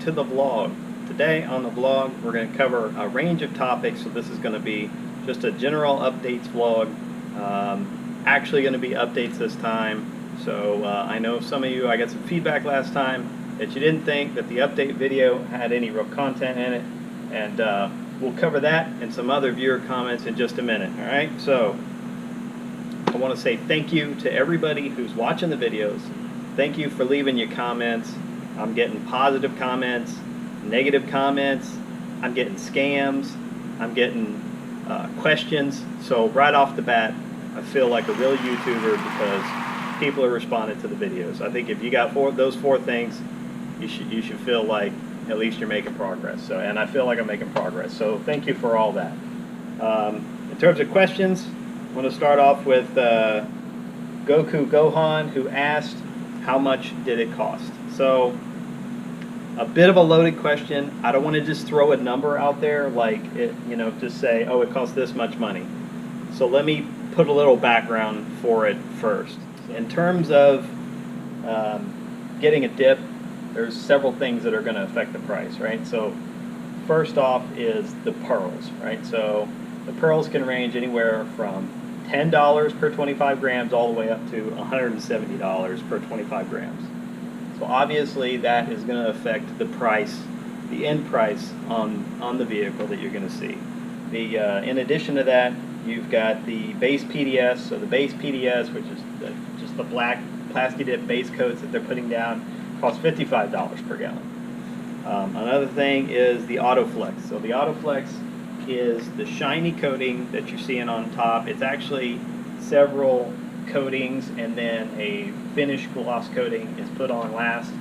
to the vlog. Today on the vlog we're going to cover a range of topics, so this is going to be just a general updates vlog. Actually going to be updates this time, so I know some of you, I got some feedback last time that you didn't think that the update video had any real content in it, and we'll cover that and some other viewer comments in just a minute. Alright, so I want to say thank you to everybody who's watching the videos. Thank you for leaving your comments. I'm getting positive comments, negative comments, I'm getting scams, I'm getting questions. So right off the bat, I feel like a real YouTuber because people are responding to the videos. I think if you got those four things, you should feel like at least you're making progress. So, and I feel like I'm making progress. So thank you for all that. In terms of questions, I want to start off with Goku Gohan, who asked, how much did it cost? So, a bit of a loaded question. I don't want to just throw a number out there like it, just say, oh, it costs this much money. So let me put a little background for it first. In terms of getting a dip, there's several things that are going to affect the price, right? So first off is the pearls, right? So the pearls can range anywhere from $10 per 25 grams all the way up to $170 per 25 grams. So obviously that is going to affect the price, the end price on the vehicle that you're going to see. In addition to that, you've got the base PDS. So the base PDS, which is just the black plastidip base coats that they're putting down, costs $55 per gallon. Another thing is the autoflex. So the autoflex is the shiny coating that you're seeing on top. It's actually several coatings and then a finished gloss coating is put on last,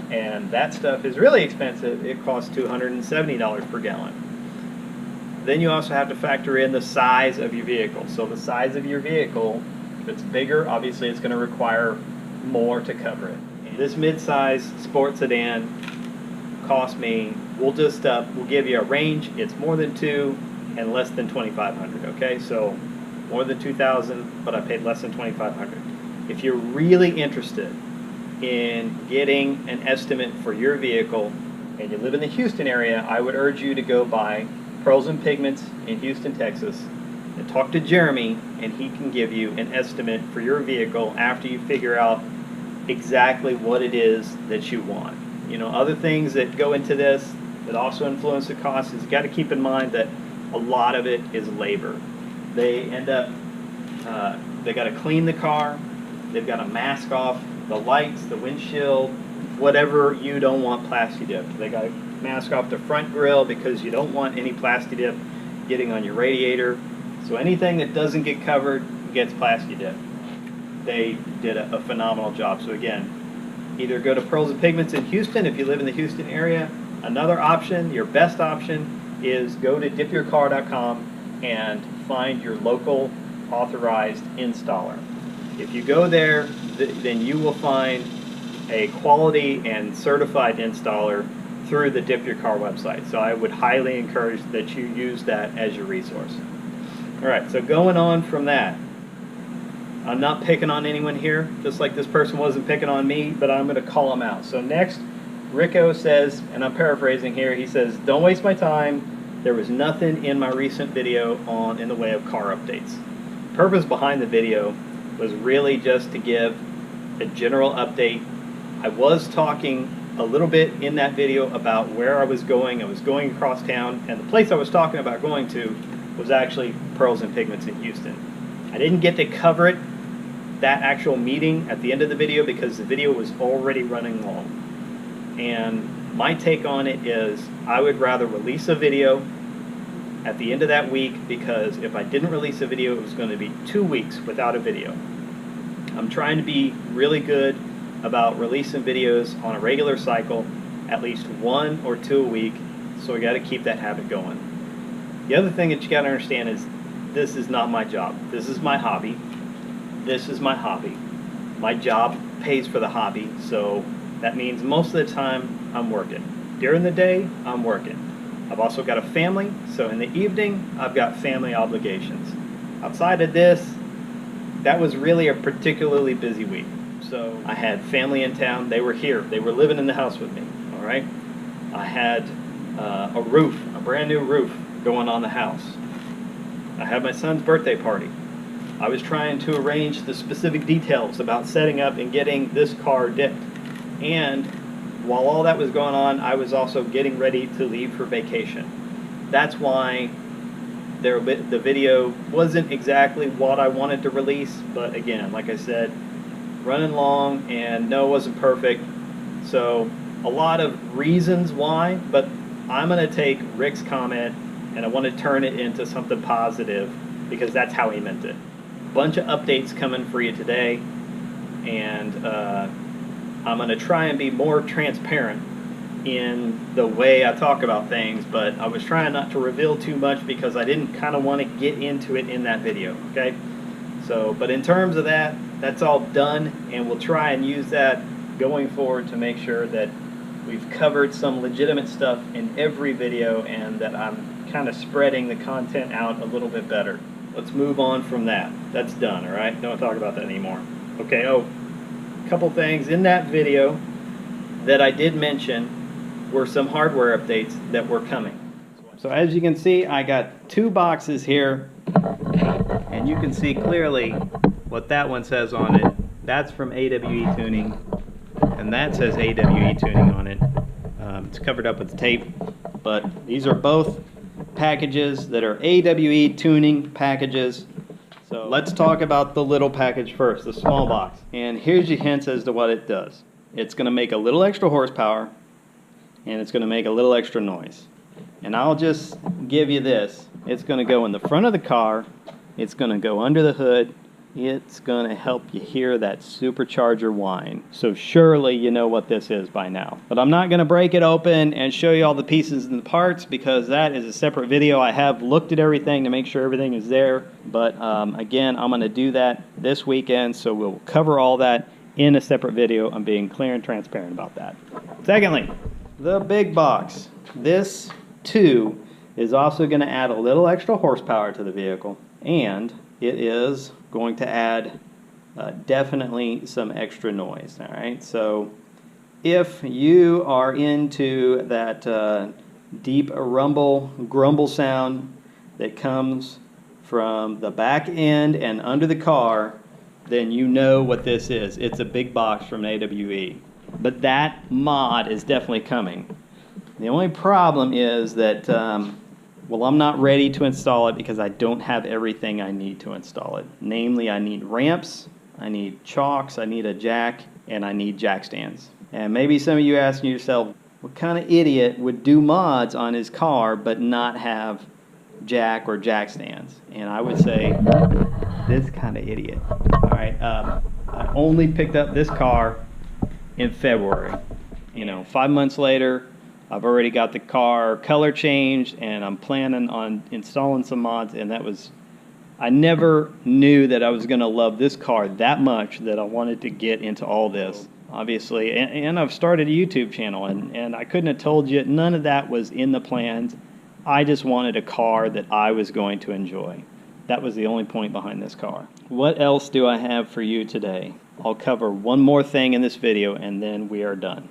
and that stuff is really expensive. It costs $270 per gallon. Then you also have to factor in the size of your vehicle. So the size of your vehicle, if it's bigger, obviously it's going to require more to cover it. This mid-size sport sedan cost me, we'll give you a range. It's more than $2,000 and less than $2,500. Okay, so more than $2,000, but I paid less than $2,500. If you're really interested in getting an estimate for your vehicle and you live in the Houston area, I would urge you to go by Pearls and Pigments in Houston, Texas, and talk to Jeremy, and he can give you an estimate for your vehicle after you figure out exactly what it is that you want. Other things that go into this that also influence the cost is you got to keep in mind that a lot of it is labor. They end up, they got to clean the car, they've got to mask off the lights, the windshield, whatever you don't want plastidip. They got to mask off the front grille because you don't want any plastidip getting on your radiator. So anything that doesn't get covered gets plastidip. They did a phenomenal job. So again, either go to Pearls and Pigments in Houston if you live in the Houston area. Another option, your best option, is go to dipyourcar.com and find your local authorized installer. If you go there, then you will find a quality and certified installer through the Dip Your Car website. So I would highly encourage that you use that as your resource. Alright, so going on from that, I'm not picking on anyone here, just like this person wasn't picking on me, but I'm going to call them out. So next, Rico says, and I'm paraphrasing here, he says, don't waste my time. There was nothing in my recent video in the way of car updates. The purpose behind the video was really just to give a general update. I was talking a little bit in that video about where I was going. I was going across town, and the place I was talking about going to was actually Pearls and Pigments in Houston. I didn't get to cover it, that actual meeting, at the end of the video because the video was already running long. And my take on it is I would rather release a video at the end of that week, because if I didn't release a video, it was going to be 2 weeks without a video. I'm trying to be really good about releasing videos on a regular cycle, at least 1 or 2 a week, so we got to keep that habit going. The other thing that you got to understand is this is not my job. This is my hobby. This is my hobby. My job pays for the hobby, so that means most of the time I'm working. During the day, I'm working. I've also got a family, so in the evening, I've got family obligations. Outside of this, that was really a particularly busy week. So I had family in town. They were here. They were living in the house with me, all right? I had a roof, a brand new roof going on the house. I had my son's birthday party. I was trying to arrange the specific details about setting up and getting this car dipped. And while all that was going on, I was also getting ready to leave for vacation. That's why the video wasn't exactly what I wanted to release, but again, like I said, running long, and no, it wasn't perfect. So a lot of reasons why, but I'm going to take Rick's comment and I want to turn it into something positive because that's how he meant it. Bunch of updates coming for you today, and I'm going to try and be more transparent in the way I talk about things, but I was trying not to reveal too much because I didn't kind of want to get into it in that video, okay? So, but in terms of that, that's all done, and we'll try and use that going forward to make sure that we've covered some legitimate stuff in every video and that I'm kind of spreading the content out a little bit better. Let's move on from that. That's done, all right? Don't talk about that anymore. Okay, a couple things in that video that I did mention were some hardware updates that were coming. So as you can see, I got two boxes here, and you can see clearly what that one says on it. That's from AWE Tuning, and that says AWE Tuning on it. It's covered up with tape, but these are both packages that are AWE Tuning packages. So let's talk about the little package first, the small box. And here's your hints as to what it does. It's going to make a little extra horsepower, and it's going to make a little extra noise. And I'll just give you this. It's going to go in the front of the car. It's going to go under the hood. It's going to help you hear that supercharger whine. So surely you know what this is by now. But I'm not going to break it open and show you all the pieces and the parts because that is a separate video. I have looked at everything to make sure everything is there. But again, I'm going to do that this weekend, so we'll cover all that in a separate video. I'm being clear and transparent about that. Secondly, the big box. This too is also going to add a little extra horsepower to the vehicle, and it is going to add definitely some extra noise. All right, so if you are into that deep rumble, grumble sound that comes from the back end and under the car, then you know what this is. It's a big box from AWE. But that mod is definitely coming. The only problem is that, well, I'm not ready to install it because I don't have everything I need to install it. Namely, I need ramps, I need chocks, I need a jack, and I need jack stands. And maybe some of you asking yourself, what kind of idiot would do mods on his car but not have jack or jack stands? And I would say, this kind of idiot. All right, I only picked up this car in February. You know, 5 months later, I've already got the car color changed, and I'm planning on installing some mods, and that was, I never knew that I was going to love this car that much that I wanted to get into all this, obviously. And I've started a YouTube channel, and I couldn't have told you, none of that was in the plans. I just wanted a car that I was going to enjoy. That was the only point behind this car. What else do I have for you today? I'll cover one more thing in this video, and then we are done.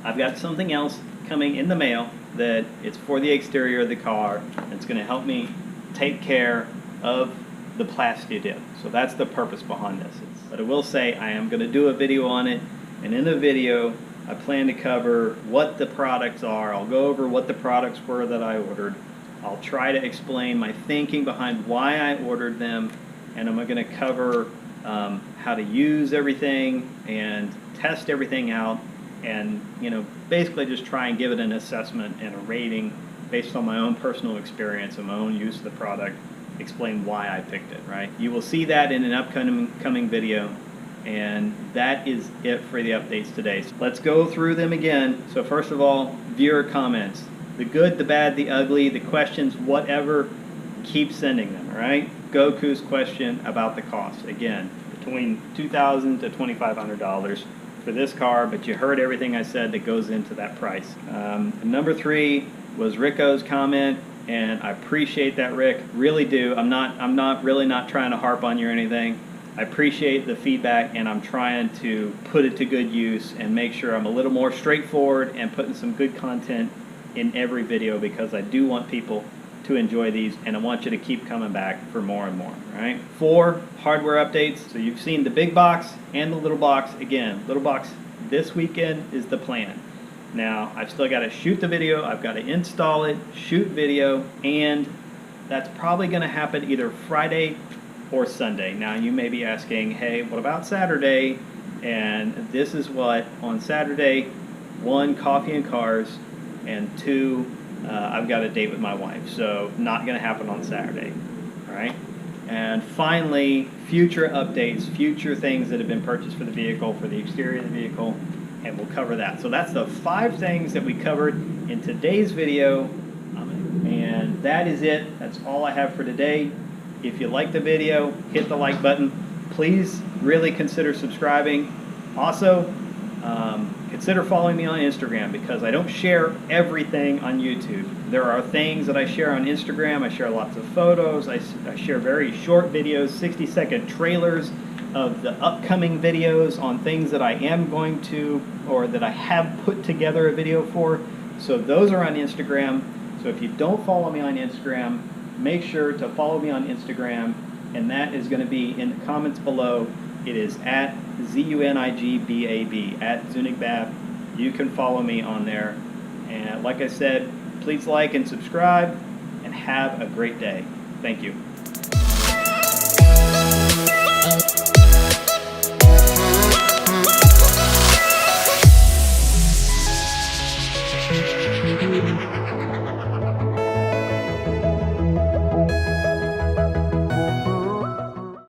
I've got something else coming in the mail that it's for the exterior of the car. It's going to help me take care of the plastidip. So that's the purpose behind this. But I will say I am going to do a video on it, and in the video I plan to cover what the products are. I'll go over what the products were that I ordered. I'll try to explain my thinking behind why I ordered them, and I'm going to cover how to use everything and test everything out, and basically just try and give it an assessment and a rating based on my own personal experience and my own use of the product. Explain why I picked it. Right? You will see that in an upcoming video, and that is it for the updates today. So let's go through them again. So first of all, viewer comments. The good, the bad, the ugly, the questions, whatever, keep sending them, all right? Goku's question about the cost. Again, between $2,000 to $2,500 for this car, but you heard everything I said that goes into that price. Number 3 was Rico's comment, and I appreciate that, Rick. Really do. I'm really not trying to harp on you or anything. I appreciate the feedback, and I'm trying to put it to good use and make sure I'm a little more straightforward and putting some good content in every video because I do want people to enjoy these, and I want you to keep coming back for more and more, all right? 4 hardware updates. So you've seen the big box and the little box. Again, little box this weekend is the plan. Now, I've still got to shoot the video, I've got to install it, shoot video, and that's probably going to happen either Friday or Sunday. Now, you may be asking, hey, what about Saturday? And this is what, on Saturday, 1, coffee and cars, and 2, I've got a date with my wife, so not going to happen on Saturday, all right? And finally, future updates, future things that have been purchased for the vehicle, for the exterior of the vehicle, and we'll cover that. So that's the 5 things that we covered in today's video, and that is it. That's all I have for today. If you like the video, hit the like button. Please really consider subscribing. Also, consider following me on Instagram because I don't share everything on YouTube. There are things that I share on Instagram. I share lots of photos. I share very short videos, 60-second trailers of the upcoming videos on things that I am going to, or that I have put together a video for. So those are on Instagram. So if you don't follow me on Instagram, make sure to follow me on Instagram, and that is going to be in the comments below. It is at ZUNIGBAB, at Zunigbab. You can follow me on there. And like I said, please like and subscribe, and have a great day. Thank you.